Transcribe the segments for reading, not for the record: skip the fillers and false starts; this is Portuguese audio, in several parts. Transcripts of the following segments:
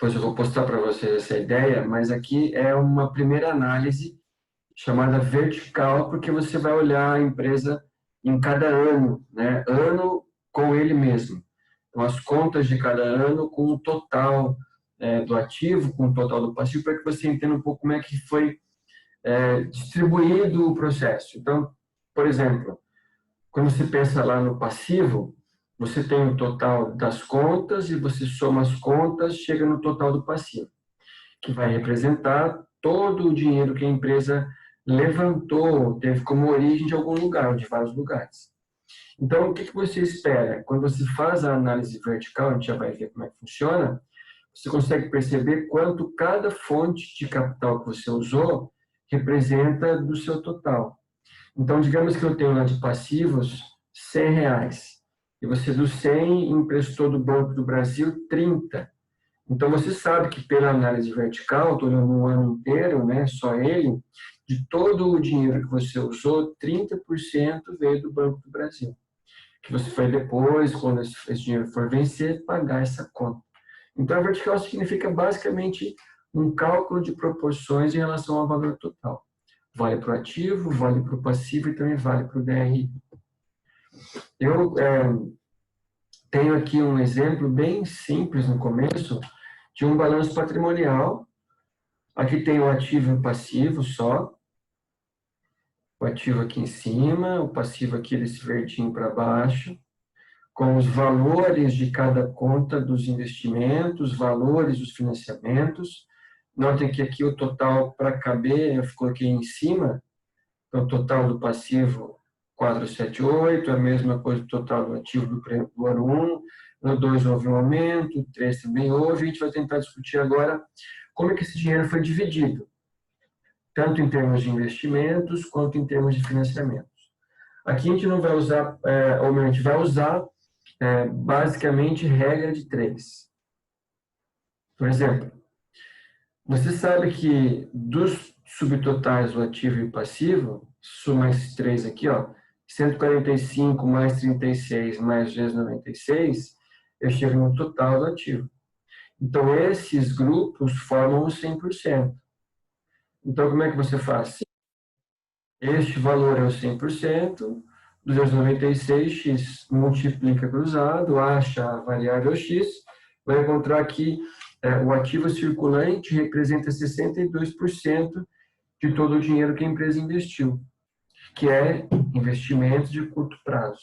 Depois eu vou postar para vocês essa ideia, mas aqui é uma primeira análise chamada vertical, porque você vai olhar a empresa em cada ano, né? Ano com ele mesmo. Então, as contas de cada ano com o total do ativo, com o total do passivo, para que você entenda um pouco como é que foi distribuído o processo. Então, por exemplo, quando você pensa lá no passivo, você tem o total das contas e você soma as contas, chega no total do passivo, que vai representar todo o dinheiro que a empresa levantou, teve como origem de algum lugar, de vários lugares. Então, o que você espera? Quando você faz a análise vertical, a gente já vai ver como é que funciona, você consegue perceber quanto cada fonte de capital que você usou representa do seu total. Então, digamos que eu tenho lá de passivos R$ 100, e você dos 100 emprestou do Banco do Brasil 30. Então, você sabe que pela análise vertical, estou olhando um ano inteiro, né, só ele, de todo o dinheiro que você usou, 30% veio do Banco do Brasil. Que você vai depois, quando esse dinheiro for vencer, pagar essa conta. Então, a vertical significa basicamente um cálculo de proporções em relação ao valor total. Vale para o ativo, vale para o passivo e também vale para o DRI. Eu tenho aqui um exemplo bem simples no começo de um balanço patrimonial. Aqui tem o ativo e o passivo só. O ativo aqui em cima, o passivo aqui desse verdinho para baixo, com os valores de cada conta dos investimentos, valores dos financiamentos. Notem que aqui o total para caber, eu coloquei em cima, então o total do passivo 478, a mesma coisa do total do ativo do ano 1, no 2 houve um aumento, no 3 também houve, a gente vai tentar discutir agora como é que esse dinheiro foi dividido, tanto em termos de investimentos quanto em termos de financiamentos. Aqui a gente não vai usar, ou a gente vai usar basicamente regra de 3. Por exemplo, você sabe que dos subtotais do ativo e passivo, soma esses 3 aqui, ó, 145 mais 36 mais 296, eu chego no total do ativo. Então, esses grupos formam o 100%. Então, como é que você faz? Este valor é o 100%, 296x multiplica cruzado, acha a variável x, vai encontrar que o ativo circulante representa 62% de todo o dinheiro que a empresa investiu, que é investimento de curto prazo.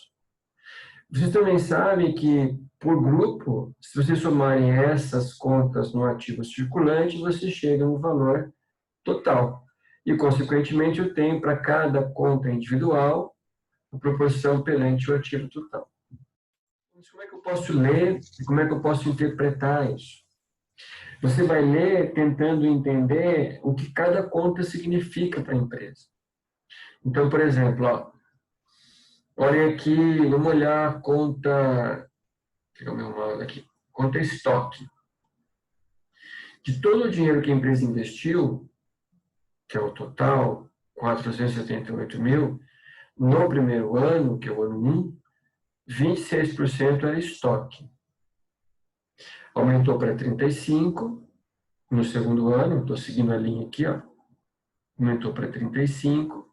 Vocês também sabem que, por grupo, se vocês somarem essas contas no ativo circulante, você chega no valor total. E, consequentemente, eu tenho para cada conta individual a proporção perante o ativo total. Mas como é que eu posso ler e como é que eu posso interpretar isso? Você vai ler tentando entender o que cada conta significa para a empresa. Então, por exemplo, ó, olha aqui, vamos olhar a conta, pegar o meu mouse aqui, conta estoque. De todo o dinheiro que a empresa investiu, que é o total, 478 mil, no primeiro ano, que é o ano 1, 26% era estoque. Aumentou para 35% no segundo ano, estou seguindo a linha aqui, ó. Aumentou para 35%,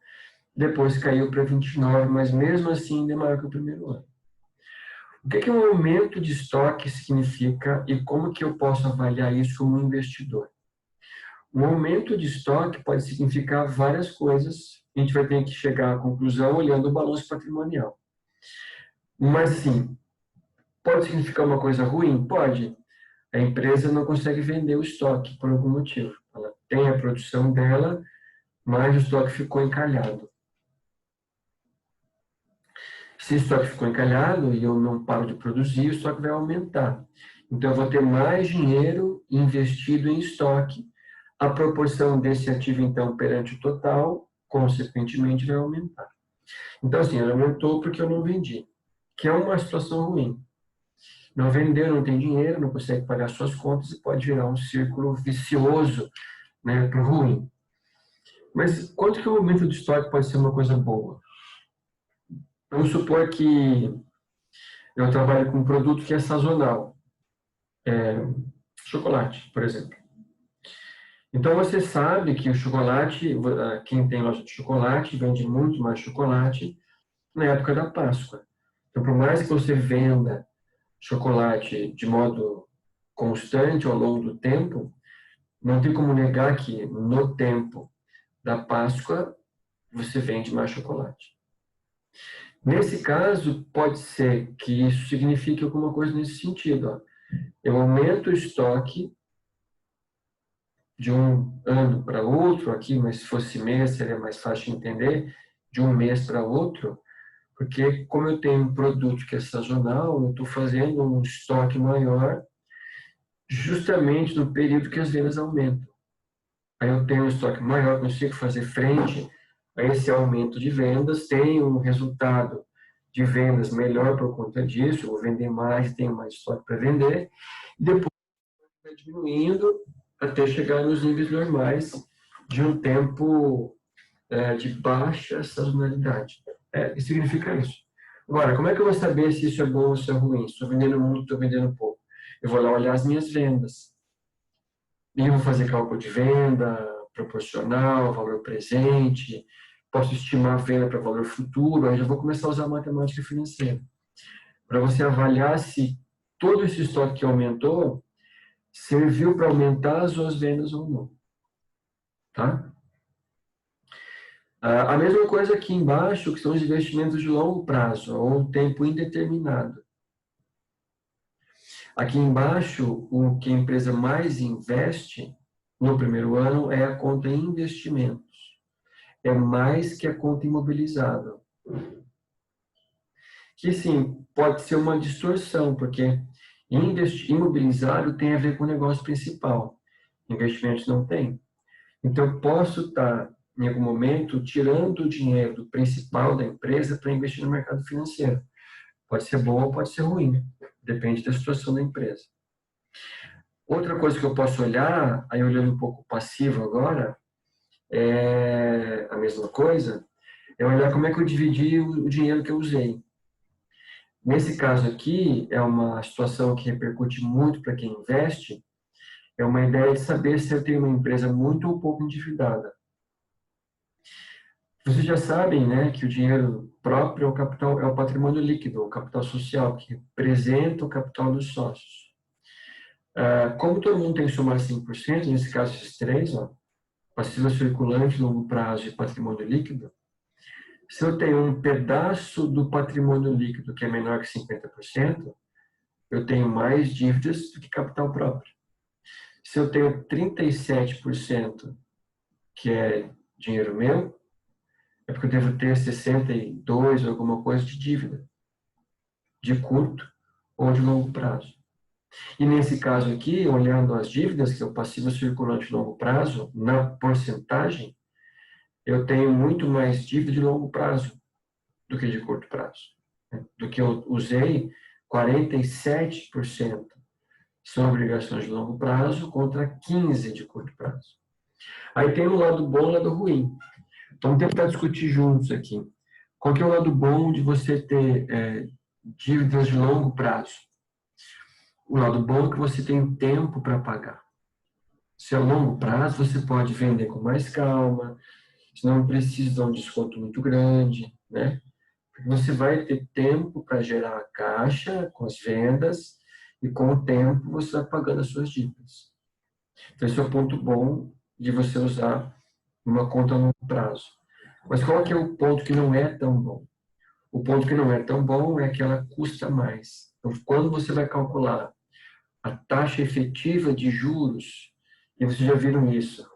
depois caiu para 29%, mas mesmo assim ainda é maior que o primeiro ano. O que um aumento de estoque significa e como que eu posso avaliar isso como investidor? Um aumento de estoque pode significar várias coisas, a gente vai ter que chegar à conclusão olhando o balanço patrimonial. Mas, sim, pode significar uma coisa ruim? Pode. A empresa não consegue vender o estoque por algum motivo. Ela tem a produção dela, mas o estoque ficou encalhado. Se o estoque ficou encalhado e eu não paro de produzir, o estoque vai aumentar. Então, eu vou ter mais dinheiro investido em estoque. A proporção desse ativo, então, perante o total, consequentemente, vai aumentar. Então, assim, ele aumentou porque eu não vendi, que é uma situação ruim. Não vendeu, não tem dinheiro, não consegue pagar suas contas e pode virar um círculo vicioso, né, para o ruim. Mas quanto que o aumento do estoque pode ser uma coisa boa? Vamos supor que eu trabalho com um produto que é sazonal. chocolate, por exemplo. Então, você sabe que o chocolate, quem tem loja de chocolate, vende muito mais chocolate na época da Páscoa. Então, por mais que você venda chocolate de modo constante ao longo do tempo, não tem como negar que no tempo da Páscoa você vende mais chocolate. Nesse caso, pode ser que isso signifique alguma coisa nesse sentido. Ó. Eu aumento o estoque de um ano para outro, aqui, mas se fosse mês seria mais fácil de entender, de um mês para outro, porque como eu tenho um produto que é sazonal, eu estou fazendo um estoque maior justamente no período que as vendas aumentam. Aí eu tenho um estoque maior, consigo fazer frente a esse aumento de vendas, tenho um resultado de vendas melhor por conta disso, eu vou vender mais, tenho mais estoque para vender, e depois vai diminuindo até chegar nos níveis normais de um tempo de baixa sazonalidade. Isso significa isso. Agora, como é que eu vou saber se isso é bom ou se é ruim? Estou vendendo muito, estou vendendo pouco. Eu vou lá olhar as minhas vendas. E eu vou fazer cálculo de venda, proporcional, valor presente, posso estimar a venda para valor futuro, aí já vou começar a usar a matemática financeira. Para você avaliar se todo esse estoque que aumentou serviu para aumentar as suas vendas ou não. Tá? A mesma coisa aqui embaixo, que são os investimentos de longo prazo, ou um tempo indeterminado. Aqui embaixo, o que a empresa mais investe no primeiro ano é a conta investimentos. É mais que a conta imobilizável. Que, sim, pode ser uma distorção, porque imobilizável tem a ver com o negócio principal. Investimentos não tem. Então, eu posso estar, em algum momento, tirando o dinheiro do principal da empresa para investir no mercado financeiro. Pode ser bom ou pode ser ruim. Depende da situação da empresa. Outra coisa que eu posso olhar, aí olhando um pouco passivo agora, é a mesma coisa, é olhar como é que eu dividi o dinheiro que eu usei. Nesse caso aqui, é uma situação que repercute muito para quem investe, é uma ideia de saber se eu tenho uma empresa muito ou pouco endividada. Vocês já sabem, né, que o dinheiro próprio é o capital, é o patrimônio líquido, o capital social, que representa o capital dos sócios. Como todo mundo tem que somar 5%, nesse caso esses três, ó, passivo circulante, longo prazo e patrimônio líquido, se eu tenho um pedaço do patrimônio líquido que é menor que 50%, eu tenho mais dívidas do que capital próprio. Se eu tenho 37% que é dinheiro meu, é porque eu devo ter 62% ou alguma coisa de dívida, de curto ou de longo prazo. E nesse caso aqui, olhando as dívidas, que é o passivo circulante de longo prazo, na porcentagem, eu tenho muito mais dívida de longo prazo do que de curto prazo. Do que eu usei, 47% são obrigações de longo prazo contra 15% de curto prazo. Aí tem o lado bom e o lado ruim. Então, vamos tentar discutir juntos aqui. Qual que é o lado bom de você ter dívidas de longo prazo? O lado bom é que você tem tempo para pagar. Se é a longo prazo, você pode vender com mais calma, se não precisa dar um desconto muito grande, né? Porque você vai ter tempo para gerar caixa com as vendas e com o tempo você vai pagando as suas dívidas. Então, esse é o ponto bom de você usar uma conta a longo prazo. Mas qual que é o ponto que não é tão bom? O ponto que não é tão bom é que ela custa mais. Então, quando você vai calcular a taxa efetiva de juros, e vocês já viram isso,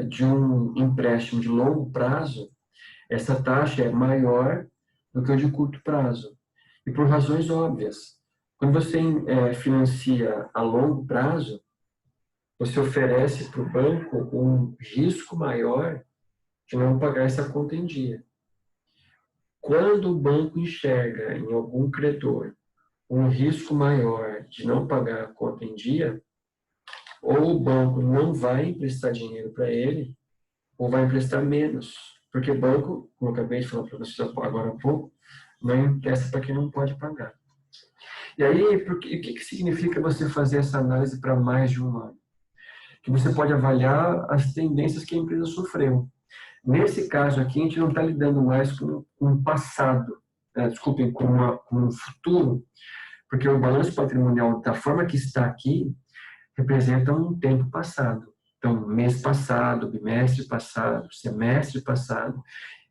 de um empréstimo de longo prazo, essa taxa é maior do que o de curto prazo. E por razões óbvias. Quando você financia a longo prazo, você oferece para o banco um risco maior de não pagar essa conta em dia. Quando o banco enxerga em algum credor um risco maior de não pagar a conta em dia, ou o banco não vai emprestar dinheiro para ele, ou vai emprestar menos. Porque banco, como eu acabei de falar para vocês agora há pouco, não empresta para quem não pode pagar. E aí, o que significa você fazer essa análise para mais de um ano? Que você pode avaliar as tendências que a empresa sofreu. Nesse caso aqui, a gente não está lidando mais com um passado, desculpem, com um futuro, porque o balanço patrimonial, da forma que está aqui, representa um tempo passado. Então, mês passado, bimestre passado, semestre passado,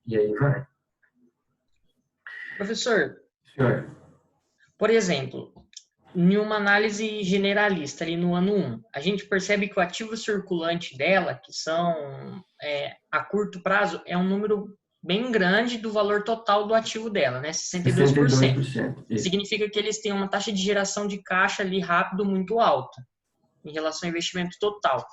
e aí vai. Professor, Senhor. por exemplo, em uma análise generalista ali no ano 1, a gente percebe que o ativo circulante dela, que são a curto prazo, é um número bem grande do valor total do ativo dela, né? 62%. 62%. Isso. Significa que eles têm uma taxa de geração de caixa ali rápido muito alta, em relação ao investimento total.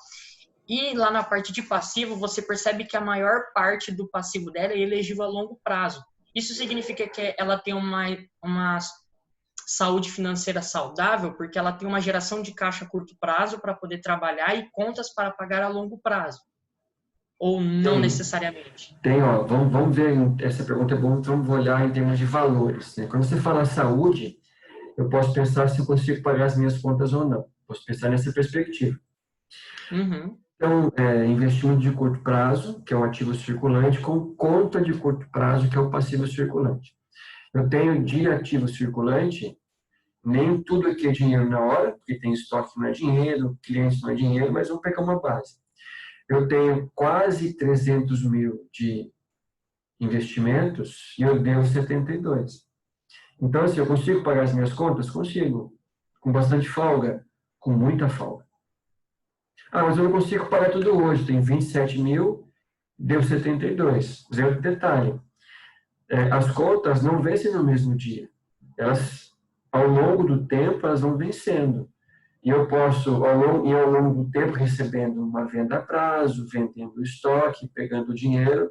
E lá na parte de passivo, você percebe que a maior parte do passivo dela é elegível a longo prazo. Isso significa que ela tem uma saúde financeira saudável, porque ela tem uma geração de caixa a curto prazo para poder trabalhar e contas para pagar a longo prazo. Ou não necessariamente? Tem, ó, vamos ver, essa pergunta é boa, então vamos olhar em termos de valores. Né? Quando você fala saúde, eu posso pensar se eu consigo pagar as minhas contas ou não. Posso pensar nessa perspectiva. Uhum. Então, investimento de curto prazo, que é um ativo circulante, com conta de curto prazo, que é o passivo circulante. Eu tenho de ativo circulante, nem tudo aqui é dinheiro na hora, porque tem estoque que não é dinheiro, clientes não é dinheiro, mas vamos pegar uma base. Eu tenho quase 300 mil de investimentos e eu devo 72. Então, assim, eu consigo pagar as minhas contas? Consigo. Com bastante folga? Com muita folga. Ah, mas eu não consigo pagar tudo hoje. Tem 27 mil, deu 72. Mas é outro detalhe. As contas não vencem no mesmo dia. Elas, ao longo do tempo, elas vão vencendo. E eu posso, ao longo do tempo, recebendo uma venda a prazo, vendendo o estoque, pegando o dinheiro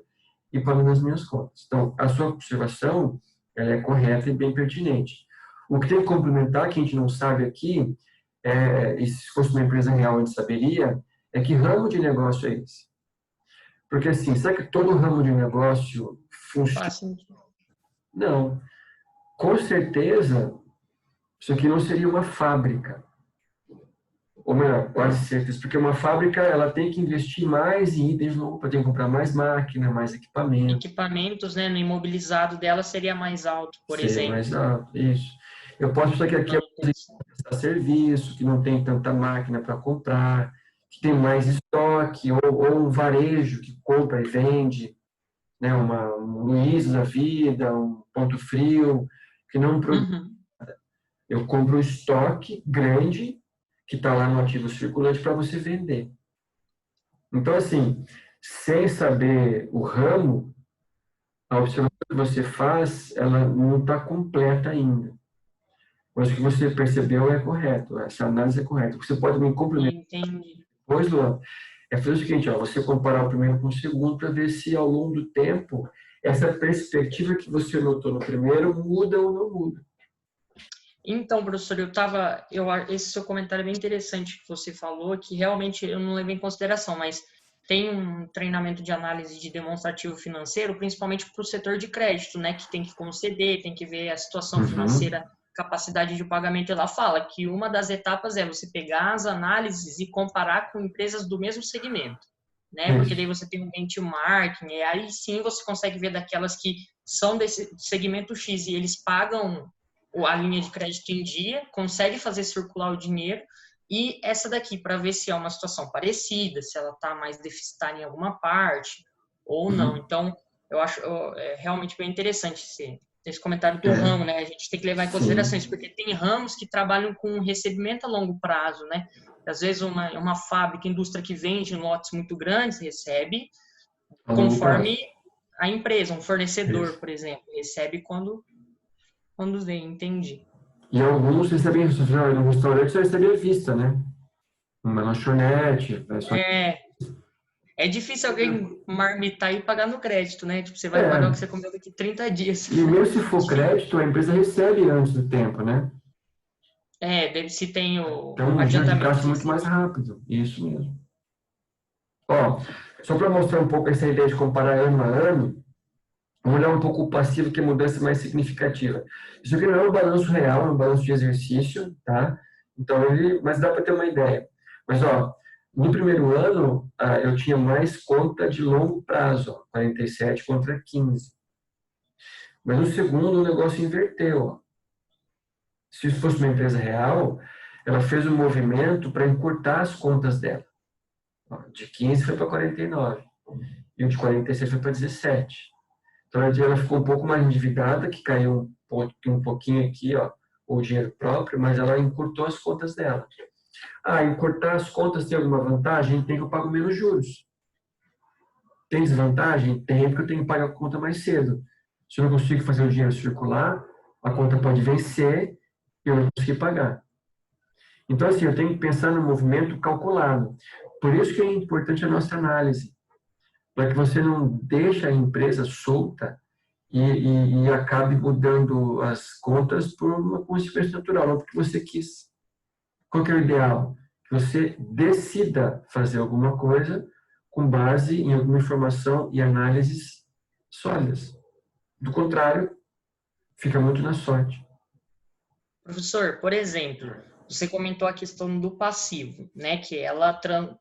e pagando as minhas contas. Então, a sua observação ela é correta e bem pertinente. O que tem que complementar, que a gente não sabe aqui, e se fosse uma empresa real a gente saberia, é que ramo de negócio é esse. Porque assim, será que todo ramo de negócio funciona? Não. Com certeza, isso aqui não seria uma fábrica. Ou melhor, quase certeza, porque uma fábrica ela tem que investir mais em itens novos, tem que comprar mais máquina, mais equipamento. Equipamentos, né, no imobilizado dela seria mais alto, por Seria exemplo. mais alto, isso. Eu posso pensar que aqui é prestar serviço, que não tem tanta máquina para comprar, que tem mais estoque, ou um varejo que compra e vende, né, um Luiz da vida, um Ponto Frio, que não produz. Eu compro um estoque grande que está lá no ativo circulante para você vender. Então, assim, sem saber o ramo, a observação que você faz, ela não está completa ainda. Mas o que você percebeu é correto, essa análise é correta. Você pode me complementar depois, Luan, é fazer o seguinte, ó, você comparar o primeiro com o segundo para ver se ao longo do tempo essa perspectiva que você notou no primeiro muda ou não muda. Então, professor, esse seu comentário é bem interessante que você falou, que realmente eu não levei em consideração, mas tem um treinamento de análise de demonstrativo financeiro, principalmente para o setor de crédito, né, que tem que conceder, tem que ver a situação financeira, capacidade de pagamento. Ela fala que uma das etapas é você pegar as análises e comparar com empresas do mesmo segmento, né, porque daí você tem um benchmarking, e aí sim você consegue ver daquelas que são desse segmento X e eles pagam a linha de crédito em dia, consegue fazer circular o dinheiro, e essa daqui para ver se é uma situação parecida, se ela está mais deficitária em alguma parte ou não. Então, eu acho realmente bem interessante esse comentário do ramo, né? A gente tem que levar em consideração isso, porque tem ramos que trabalham com recebimento a longo prazo, né? Às vezes uma fábrica, indústria que vende em lotes muito grandes, recebe conforme a empresa, um fornecedor, por exemplo, recebe quando vem, entendi. E alguns recebem, no restaurante, você recebe à vista, né? Uma lanchonete. É difícil alguém marmitar e pagar no crédito, né? Tipo, você vai pagar o que você comeu daqui 30 dias. E mesmo se for crédito, a empresa recebe antes do tempo, né? Se tem o então, um giro de caixa muito mais rápido. Isso mesmo. Ó, só para mostrar um pouco essa ideia de comparar ano a ano, Vamos olhar um pouco o passivo, que é a mudança mais significativa. Isso aqui não é um balanço real, é um balanço de exercício, tá? Então, mas dá para ter uma ideia. Mas, ó, no primeiro ano, eu tinha mais conta de longo prazo, ó, 47 contra 15. Mas no segundo, o negócio inverteu, ó. Se isso fosse uma empresa real, ela fez um movimento para encurtar as contas dela. Ó, de 15 foi para 49. E o de 46 foi para 17. Então, ela ficou um pouco mais endividada, que caiu um pouquinho aqui, ó, o dinheiro próprio, mas ela encurtou as contas dela. Encurtar as contas tem alguma vantagem? Tem que eu pago menos juros. Tem desvantagem? Tem, porque eu tenho que pagar a conta mais cedo. Se eu não consigo fazer o dinheiro circular, a conta pode vencer e eu não conseguir pagar. Então, assim, eu tenho que pensar no movimento calculado. Por isso que é importante a nossa análise, para que você não deixe a empresa solta e acabe mudando as contas por uma consequência natural, não porque você quis. Qual que é o ideal? Que você decida fazer alguma coisa com base em alguma informação e análises sólidas. Do contrário, fica muito na sorte. Professor, por exemplo, você comentou a questão do passivo, né? Que ela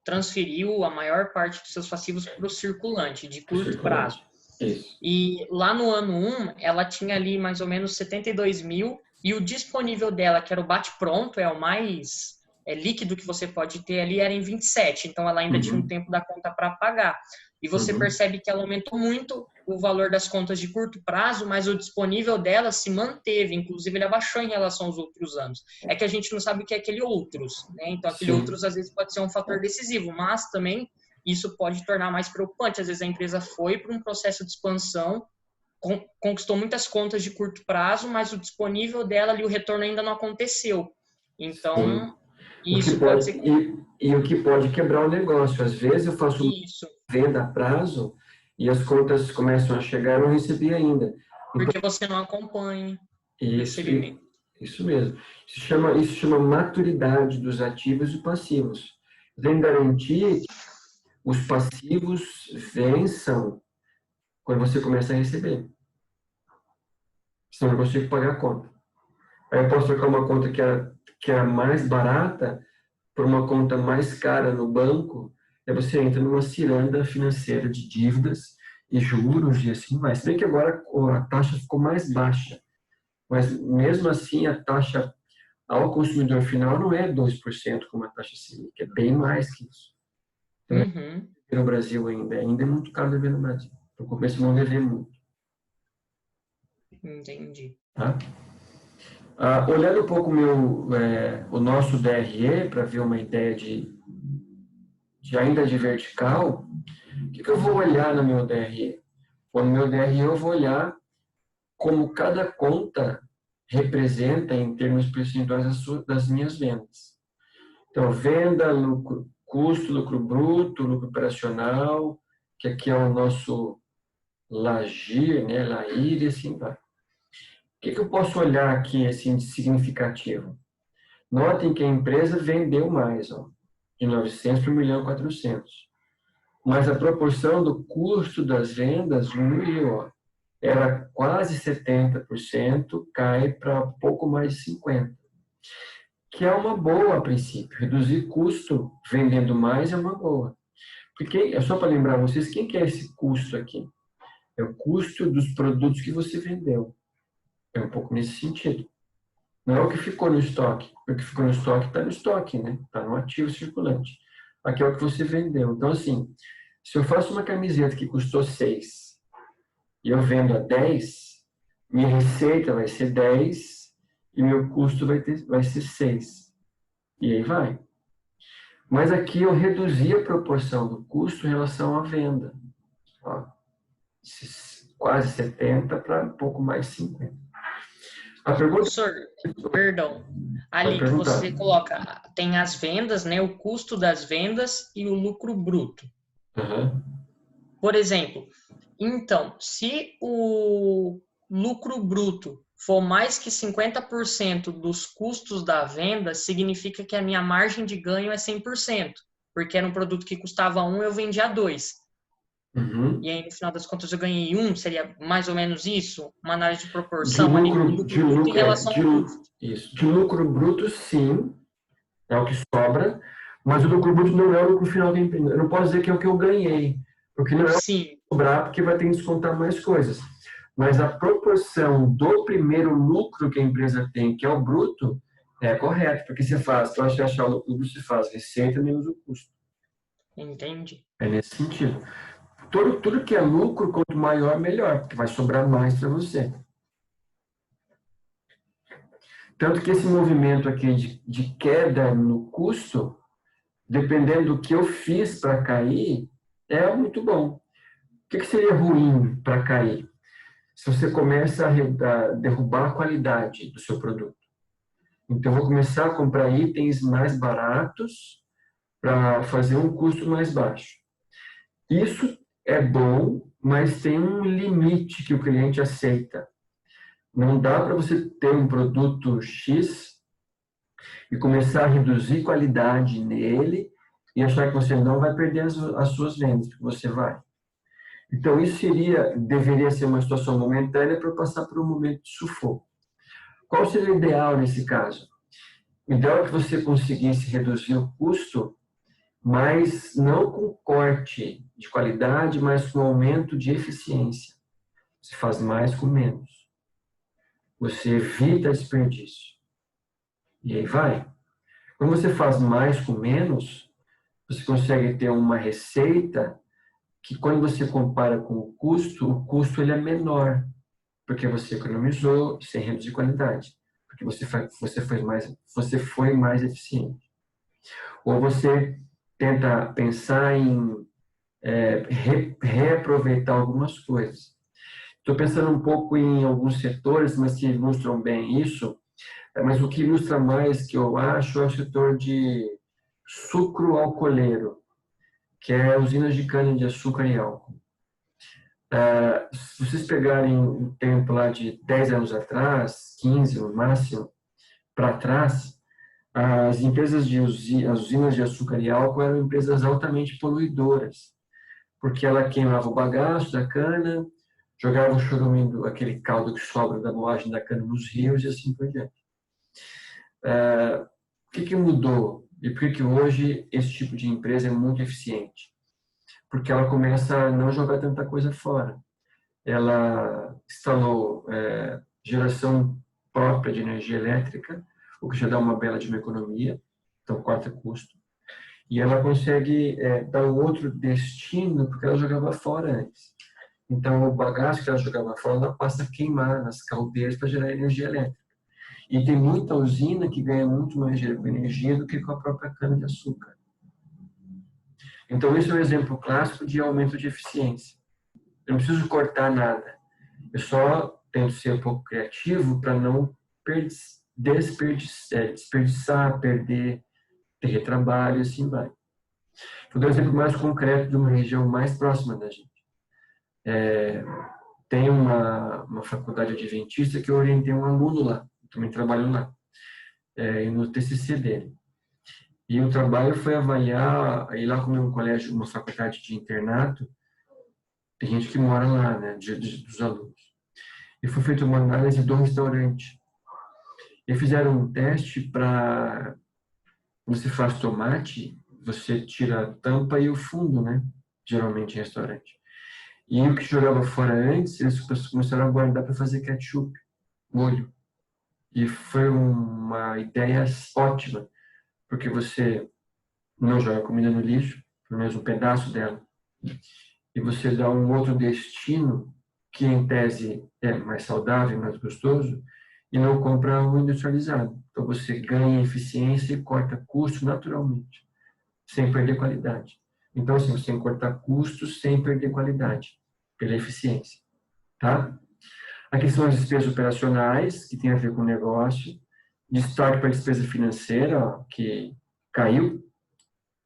transferiu a maior parte dos seus passivos para o circulante, de curto prazo. Isso. E lá no ano 1, ela tinha ali mais ou menos 72 mil, e o disponível dela, que era o bate-pronto, é o mais líquido que você pode ter ali, era em 27. Então, ela ainda tinha um tempo da conta para pagar. E você percebe que ela aumentou muito o valor das contas de curto prazo, mas o disponível dela se manteve, inclusive ele abaixou em relação aos outros anos. É que a gente não sabe o que é aquele outros, né? Então, aquele outros às vezes pode ser um fator decisivo, mas também isso pode tornar mais preocupante. Às vezes a empresa foi para um processo de expansão, conquistou muitas contas de curto prazo, mas o disponível dela ali, o retorno ainda não aconteceu. Então, isso pode ser... E o que pode quebrar o negócio. Às vezes eu faço uma venda a prazo e as contas começam a chegar e eu não recebi ainda. Então, porque você não acompanha o recebimento. Isso mesmo. Isso chama maturidade dos ativos e passivos. Tem garantir que os passivos vençam quando você começa a receber. Senão eu não consigo pagar a conta. Aí eu posso trocar uma conta que é mais barata por uma conta mais cara no banco, aí você entra numa ciranda financeira de dívidas e juros e assim vai. Se bem que agora a taxa ficou mais baixa, mas mesmo assim a taxa ao consumidor final não é 2% como a taxa Selic, é bem mais que isso. Então, no Brasil ainda é muito caro dever no Brasil. Então, compensa não dever muito. Entendi. Tá? Olhando um pouco o nosso DRE, para ver uma ideia de ainda de vertical, o que eu vou olhar no meu DRE? No meu DRE eu vou olhar como cada conta representa em termos percentuais das minhas vendas. Então, venda, lucro, custo, lucro bruto, lucro operacional, que aqui é o nosso LAGIR, né, LAIR e assim vai. O que eu posso olhar aqui assim, de significativo? Notem que a empresa vendeu mais, ó, de 900 para 1.400.000. Mas a proporção do custo das vendas diminuiu. Ó. Era quase 70%, cai para pouco mais de 50%. Que é uma boa a princípio. Reduzir custo vendendo mais é uma boa. Porque, só para lembrar vocês, quem que é esse custo aqui? É o custo dos produtos que você vendeu. É um pouco nesse sentido. Não é o que ficou no estoque. O que ficou no estoque está no estoque, né? Está no ativo circulante. Aqui é o que você vendeu. Então, assim, se eu faço uma camiseta que custou 6 e eu vendo a 10, minha receita vai ser 10 e meu custo vai ser 6. E aí vai. Mas aqui eu reduzi a proporção do custo em relação à venda. Ó, quase 70 para um pouco mais 50. A pergunta... Professor, perdão. Ali que você coloca, tem as vendas, né, o custo das vendas e o lucro bruto. Por exemplo, então, se o lucro bruto for mais que 50% dos custos da venda, significa que a minha margem de ganho é 100%, porque era um produto que custava 1, eu vendi a 2. Uhum. E aí, no final das contas, eu ganhei 1, seria mais ou menos isso? Uma análise de De proporção ali, lucro, lucro bruto em relação ao custo. isso. De lucro bruto, sim, é o que sobra, mas o lucro bruto não é o lucro final da empresa. Eu não posso dizer que é o que eu ganhei, porque não é o que Sim, sobrar, porque vai ter que descontar mais coisas. Mas a proporção do primeiro lucro que a empresa tem, que é o bruto, é correto, porque você faz, para você achar o lucro bruto, você faz receita menos o custo. entendi. É nesse sentido. Tudo que é lucro, quanto maior, melhor, porque vai sobrar mais para você. Tanto que esse movimento aqui de queda no custo, dependendo do que eu fiz para cair, é muito bom. O que seria ruim para cair? Se você começa a derrubar a qualidade do seu produto. Então, eu vou começar a comprar itens mais baratos para fazer um custo mais baixo. Isso é bom, mas tem um limite que o cliente aceita. Não dá para você ter um produto X e começar a reduzir qualidade nele e achar que você não vai perder as suas vendas, que você vai. Então, isso deveria ser uma situação momentânea para passar por um momento de sufoco. Qual seria o ideal nesse caso? O ideal é que você conseguisse reduzir o custo, mas não com corte de qualidade, mas com aumento de eficiência. Você faz mais com menos. Você evita desperdício. E aí vai. Quando você faz mais com menos, você consegue ter uma receita que, quando você compara com o custo ele é menor, porque você economizou sem reduzir qualidade, porque você foi mais eficiente. Ou você tenta pensar em reaproveitar algumas coisas. Estou pensando um pouco em alguns setores, mas que ilustram bem isso, mas o que ilustra mais, que eu acho, é o setor de sucro alcooleiro, que é usinas de cana-de-açúcar e álcool. Se vocês pegarem um tempo lá de 10 anos atrás, 15 no máximo, para trás, as usinas de açúcar e álcool eram empresas altamente poluidoras, porque ela queimava o bagaço da cana, jogava o chorume, aquele caldo que sobra da moagem da cana nos rios e assim por diante. O que mudou? E por que hoje esse tipo de empresa é muito eficiente? Porque ela começa a não jogar tanta coisa fora. Ela instalou geração própria de energia elétrica, o que já dá uma bela de uma economia, então corta custo. E ela consegue dar um outro destino, porque ela jogava fora antes. Então, o bagaço que ela jogava fora, ela passa a queimar nas caldeiras para gerar energia elétrica. E tem muita usina que ganha muito mais dinheiro com energia do que com a própria cana-de-açúcar. Então, esse é um exemplo clássico de aumento de eficiência. Eu não preciso cortar nada. Eu só tento ser um pouco criativo para não desperdiçar, perder, ter retrabalho e assim vai. Vou dar um exemplo mais concreto de uma região mais próxima da gente. Tem uma faculdade adventista que eu orientei um aluno lá, também trabalho lá, no TCC dele. E o trabalho foi avaliar, aí lá como é um colégio, uma faculdade de internato, tem gente que mora lá, né, dos alunos. E foi feita uma análise do restaurante. E fizeram um teste para, você faz tomate, você tira a tampa e o fundo, né, geralmente em restaurante. E o que jogava fora antes, eles começaram a guardar para fazer ketchup, molho. E foi uma ideia ótima, porque você não joga comida no lixo, pelo menos um pedaço dela, e você dá um outro destino que, em tese, é mais saudável, mais gostoso, e não compra o industrializado. Então, você ganha eficiência e corta custo naturalmente, sem perder qualidade. Então, assim, você tem que cortar custos sem perder qualidade, pela eficiência, tá? Aqui são as despesas operacionais, que tem a ver com o negócio. Destaque para a despesa financeira, ó, que caiu.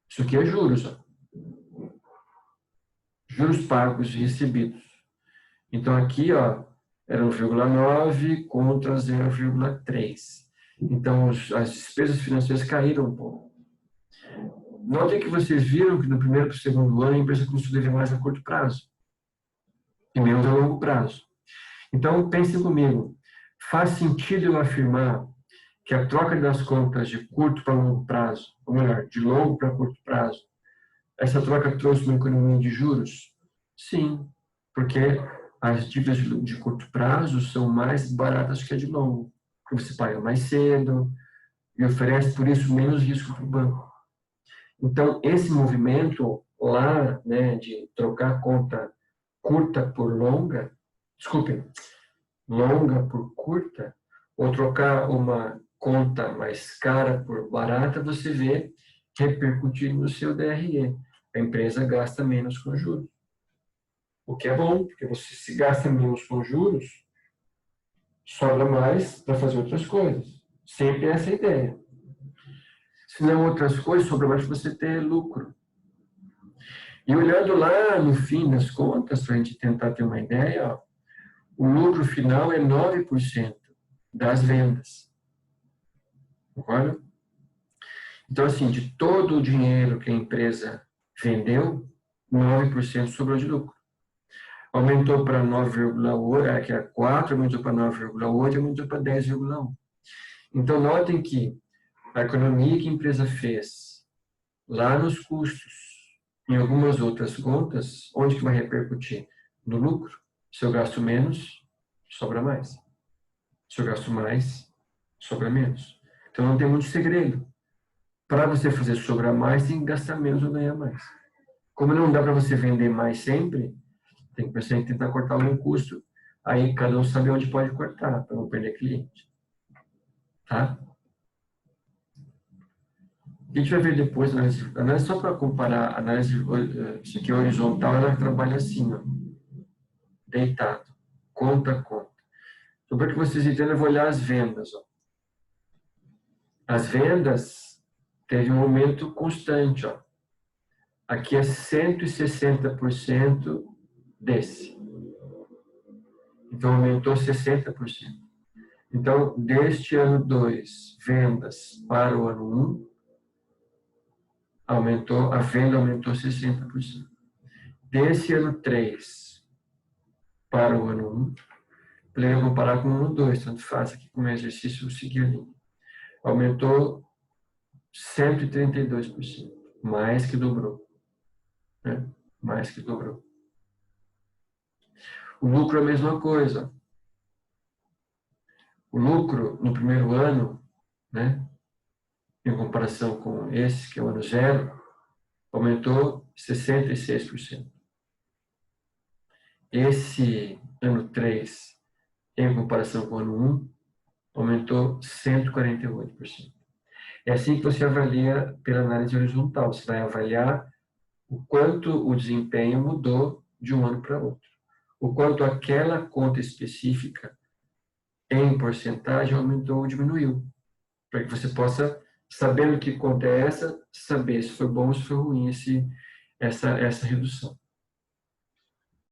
Isso aqui é juros, ó. Juros pagos e recebidos. Então, aqui, ó, era 1,9 contra 0,3. Então, as despesas financeiras caíram um pouco. notem que vocês viram que no primeiro para o segundo ano a empresa começou a dever mais a curto prazo e menos a longo prazo. Então, pensem comigo, faz sentido eu afirmar que a troca das contas de curto para longo prazo, ou melhor, de longo para curto prazo, essa troca trouxe uma economia de juros? Sim, porque as dívidas de curto prazo são mais baratas que a de longo, porque você paga mais cedo e oferece, por isso, menos risco para o banco. Então, esse movimento lá, né, de trocar conta curta por longa, desculpem, longa por curta, ou trocar uma conta mais cara por barata, você vê repercutir no seu DRE. A empresa gasta menos com juros. O que é bom, porque você se gasta menos com juros, sobra mais para fazer outras coisas. Sempre essa a ideia. Se não outras coisas, sobra mais para você ter lucro. E olhando lá no fim das contas, para a gente tentar ter uma ideia, ó, o lucro final é 9% das vendas. Concorda? Então, assim, de todo o dinheiro que a empresa vendeu, 9% sobrou de lucro. Aumentou para 9,8, que era 4, aumentou para 9,8, aumentou para 10,1. Então, notem que a economia que a empresa fez lá nos custos, em algumas outras contas, onde que vai repercutir? No lucro. Se eu gasto menos, sobra mais. Se eu gasto mais, sobra menos. Então, não tem muito segredo. Para você fazer sobrar mais, tem que gastar menos ou ganhar mais. Como não dá para você vender mais sempre, tem que tentar cortar algum custo. Aí cada um sabe onde pode cortar, para não perder cliente. Tá? A gente vai ver depois, análise só para comparar, análise isso aqui é horizontal, ela trabalha assim, ó, deitado, conta a conta. Só para que vocês entendam, eu vou olhar as vendas. Ó. As vendas teve um aumento constante. Ó. Aqui é 160% desse. Então, aumentou 60%. Então, deste ano 2, vendas para o ano 1, a venda aumentou 60%. Desse ano 3 para o ano 1, eu vou comparar com o ano 2, tanto faz aqui com o exercício seguir a linha. Aumentou 132%, mais que dobrou. Né? Mais que dobrou. O lucro é a mesma coisa. O lucro no primeiro ano, né, em comparação com esse, que é o ano 0, aumentou 66%. Esse ano 3, em comparação com o ano 1, aumentou 148%. É assim que você avalia pela análise horizontal. Você vai avaliar o quanto o desempenho mudou de um ano para outro. O quanto aquela conta específica, em porcentagem, aumentou ou diminuiu. Para que você possa, sabendo que conta é essa, saber se foi bom ou se foi ruim essa redução.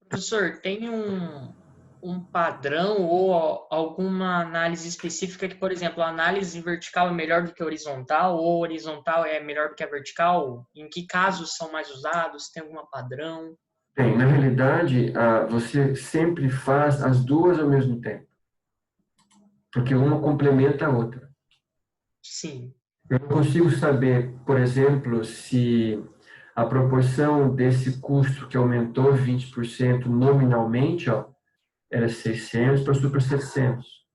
Professor, tem um padrão ou alguma análise específica que, por exemplo, a análise vertical é melhor do que a horizontal ou horizontal é melhor do que a vertical? Em que casos são mais usados? Tem algum padrão? Bem, na realidade, você sempre faz as duas ao mesmo tempo, porque uma complementa a outra. Sim. Eu não consigo saber, por exemplo, se a proporção desse custo que aumentou 20% nominalmente, ó, era 600, passou para 700.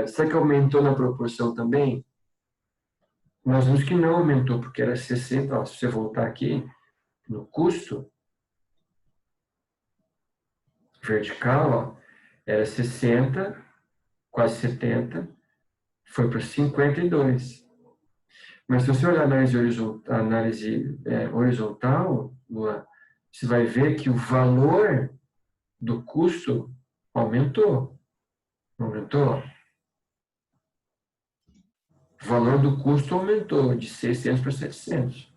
Será que aumentou na proporção também? Nós vimos que não aumentou, porque era 60. Ó, se você voltar aqui no custo vertical, ó, era 60, quase 70, foi para 52. Mas se você olhar a análise horizontal, você vai ver que o valor do custo aumentou. Aumentou. O valor do custo aumentou de 600 para 700.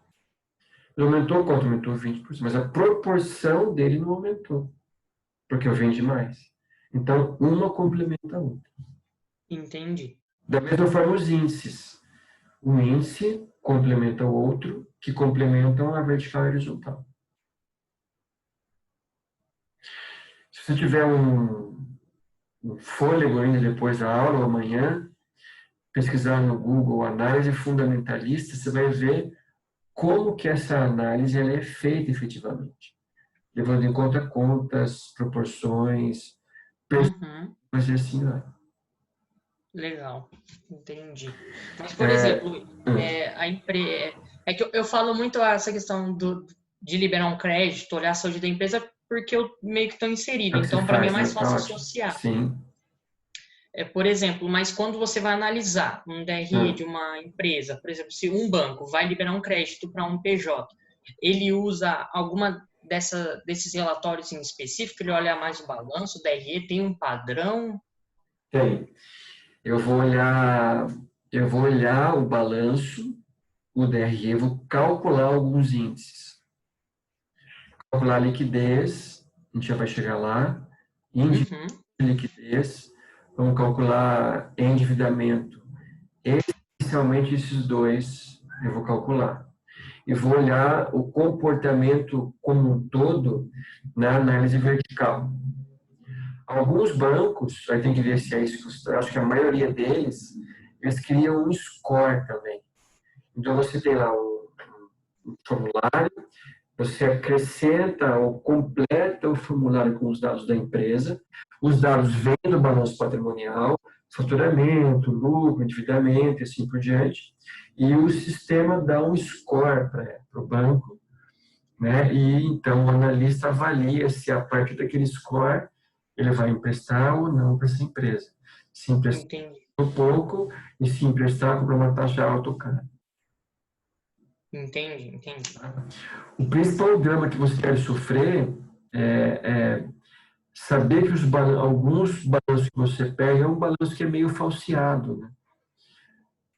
Ele aumentou quanto? Aumentou 20%. Mas a proporção dele não aumentou. Porque eu vende mais. Então, uma complementa a outra. Entendi. Da mesma forma, os índices. Um índice complementa o outro, que complementam a vertical e a horizontal. Se você tiver um fôlego ainda depois da aula, ou amanhã, pesquisar no Google análise fundamentalista, você vai ver como que essa análise ela é feita efetivamente, levando em conta contas, proporções, Uhum. mas assim vai. Legal, entendi. Mas, por exemplo, é que eu falo muito essa questão de liberar um crédito, olhar a saúde da empresa, porque eu meio que estou inserido. É o que você Então, para mim é faz, mais né? Tá fácil ótimo. associar. Sim. Por exemplo, mas quando você vai analisar um DRE de uma empresa, por exemplo, se um banco vai liberar um crédito para um PJ, ele usa alguma desses relatórios em específico, ele olha mais o balanço, o DRE, tem um padrão? Tem. Eu vou olhar o balanço, o DRE, vou calcular alguns índices. Calcular a liquidez, a gente já vai chegar lá, índice Uhum. de liquidez, vamos calcular endividamento. Essencialmente esses dois eu vou calcular. E vou olhar o comportamento como um todo na análise vertical. Alguns bancos, aí tem que ver se é isso, eu acho que a maioria deles, eles criam um score também. Então você tem lá um formulário, você acrescenta ou completa o formulário com os dados da empresa, os dados vêm do balanço patrimonial, faturamento, lucro, endividamento e assim por diante, e o sistema dá um score para o banco, né? E então o analista avalia se a partir daquele score ele vai emprestar ou não para essa empresa. Se emprestar Entendi. pouco e se emprestar por uma taxa alta ou cara. Entendi. O principal drama que você deve sofrer é saber que alguns balanços que você pega é um balanço que é meio falseado, né?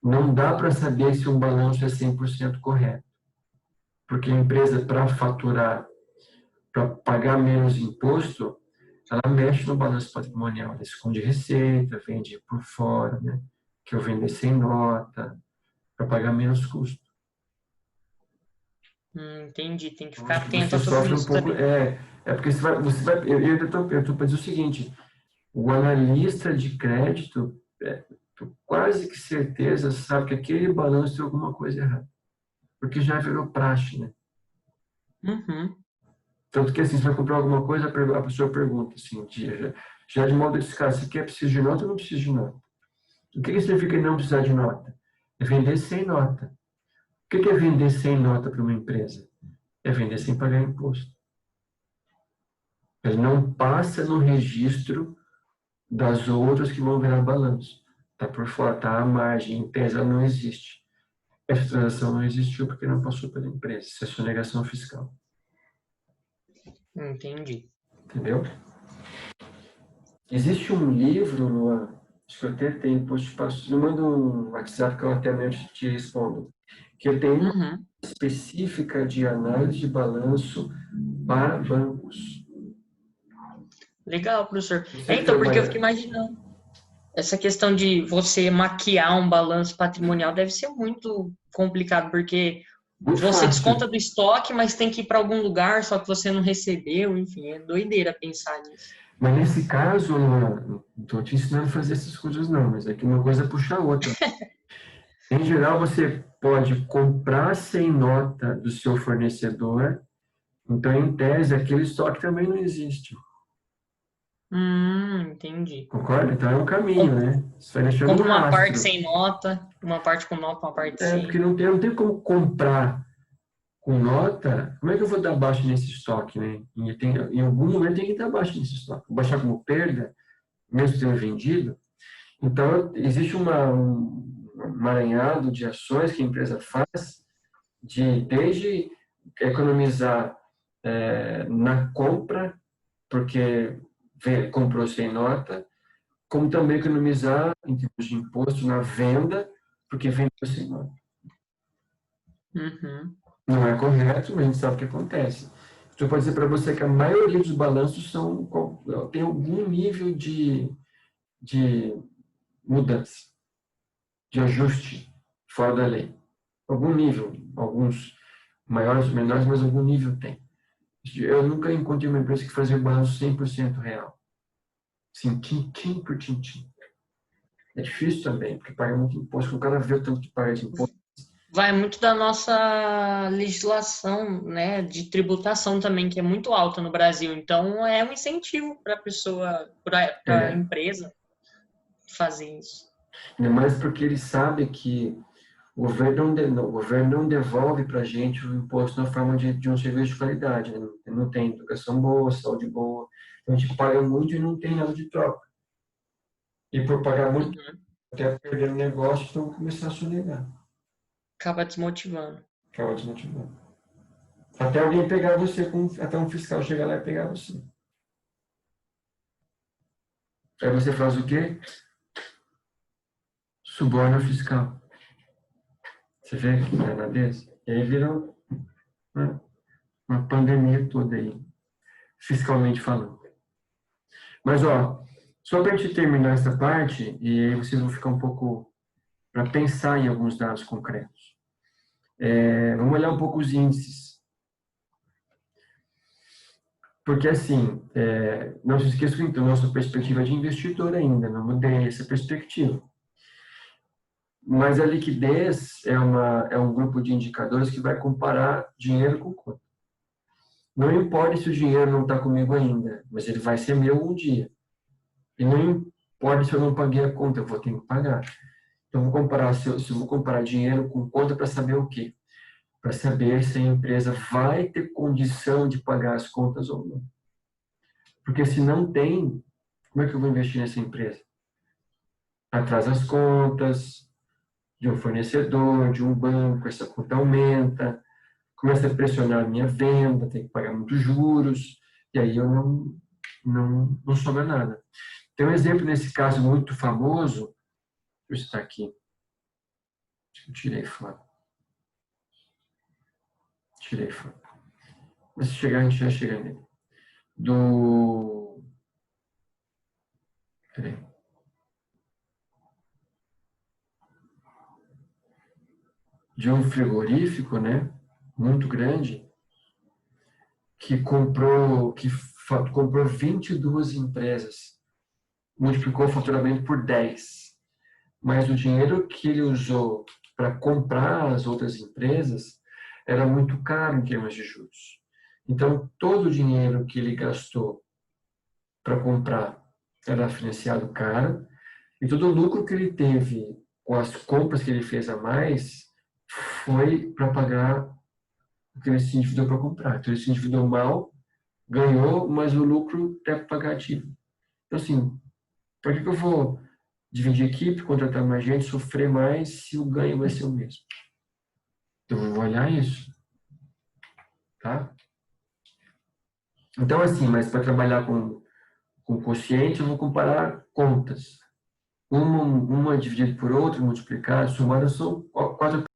Não dá para saber se um balanço é 100% correto. Porque a empresa, para faturar, para pagar menos imposto, ela mexe no balanço patrimonial, ela esconde receita, vende por fora, né? Que eu vender sem nota, para pagar menos custo. Entendi. Tem que Eu ficar acho que atento você a tudo sofre um isso pouco. também. É porque eu estou para dizer o seguinte: o analista de crédito, tô quase que certeza, sabe que aquele balanço tem alguma coisa errada, porque já virou praxe, né? Uhum. Tanto que assim, você vai comprar alguma coisa, a pessoa pergunta assim, já de modo descarado, você quer precisa de nota ou não precisa de nota? O que significa não precisar de nota? É vender sem nota. O que é vender sem nota para uma empresa? É vender sem pagar imposto. Ele não passa no registro das outras que vão virar balanço. Está por fora, está à margem, em tese ela não existe. Essa transação não existiu porque não passou pela empresa. Isso é sonegação fiscal. Entendi. Entendeu? Existe um livro, Luan, acho que eu até tenho, depois te passo, me manda um WhatsApp que eu até mesmo te respondo, que eu tenho uma Uhum. específica de análise de balanço para bancos. Legal, professor. Você que Então, porque eu fiquei trabalha. imaginando. Essa questão de você maquiar um balanço patrimonial deve ser muito complicado, porque Muito você desconta fácil. do estoque, mas tem que ir para algum lugar, só que você não recebeu, enfim, é doideira pensar nisso. Mas nesse caso, não estou te ensinando a fazer essas coisas não, mas é que uma coisa puxa a outra. Em geral, você pode comprar sem nota do seu fornecedor, então, em tese, aquele estoque também não existe. Entendi. Concorda? Então, é um caminho, Com- né? Você vai deixando um Compra uma parte rastro. sem nota, uma parte com nota, uma parte Porque sem. não tem como comprar com nota. Como é que eu vou dar baixa nesse estoque, né? Em algum momento tem que dar baixa nesse estoque. Vou baixar como perda, mesmo tendo vendido. Então, existe um emaranhado de ações que a empresa faz, desde economizar na compra, porque comprou sem nota, como também economizar em termos de imposto na venda, porque vendeu sem nota. Uhum. Não é correto, mas a gente sabe o que acontece. Então, pode dizer para você que a maioria dos balanços tem algum nível de mudança, de ajuste fora da lei. Algum nível, alguns maiores, menores, mas algum nível tem. Eu nunca encontrei uma empresa que fazia balanço 100% real. Assim, tintim por tintim. É difícil também, porque paga muito imposto. O cara vê o tanto que paga de imposto. Vai muito da nossa legislação, né, de tributação também, que é muito alta no Brasil. Então, é um incentivo para a pessoa, para a empresa fazer isso. Ainda mais porque ele sabe que o governo não devolve para a gente o imposto na forma de um serviço de qualidade. Né? Não tem educação boa, saúde boa. Então, a gente paga muito e não tem nada de troca. E por pagar muito, até perder o negócio, então vou começar a sonegar. Acaba desmotivando. Acaba desmotivando. Até alguém pegar você, até um fiscal chegar lá e pegar você. Aí você faz o quê? Suborna o fiscal. Você vê que danadeza? E aí vira uma pandemia toda aí, fiscalmente falando. Mas, ó, só para a gente terminar essa parte, e aí vocês vão ficar um pouco para pensar em alguns dados concretos. Vamos olhar um pouco os índices. Porque, assim, não se esqueça que, então, nossa perspectiva é de investidor ainda, não mudei essa perspectiva. Mas a liquidez é um grupo de indicadores que vai comparar dinheiro com conta. Não importa se o dinheiro não está comigo ainda, mas ele vai ser meu um dia. E não importa se eu não paguei a conta, eu vou ter que pagar. Então, vou comparar, se eu vou comparar dinheiro com conta para saber o quê? Para saber se a empresa vai ter condição de pagar as contas ou não. Porque se não tem, como é que eu vou investir nessa empresa? Atrasa as contas de um fornecedor, de um banco, essa conta aumenta, começa a pressionar a minha venda, tem que pagar muitos juros, e aí eu não sobra nada. Tem um exemplo nesse caso muito famoso, deixa eu citar aqui, eu tirei foto. Mas se chegar, a gente já chega nele. Peraí. De um frigorífico, né, muito grande, que comprou 22 empresas, multiplicou o faturamento por 10. Mas o dinheiro que ele usou para comprar as outras empresas era muito caro em termos de juros. Então, todo o dinheiro que ele gastou para comprar era financiado caro, e todo o lucro que ele teve com as compras que ele fez a mais foi para pagar o que ele se endividou para comprar. Então, ele se endividou mal, ganhou, mas o lucro é para pagar a dívida. Então, assim, por que eu vou dividir equipe, contratar mais gente, sofrer mais, se o ganho vai ser o mesmo? Então, eu vou olhar isso. Tá? Então, assim, mas para trabalhar com quociente, eu vou comparar contas. Uma dividida por outra, multiplicar, somada, são 4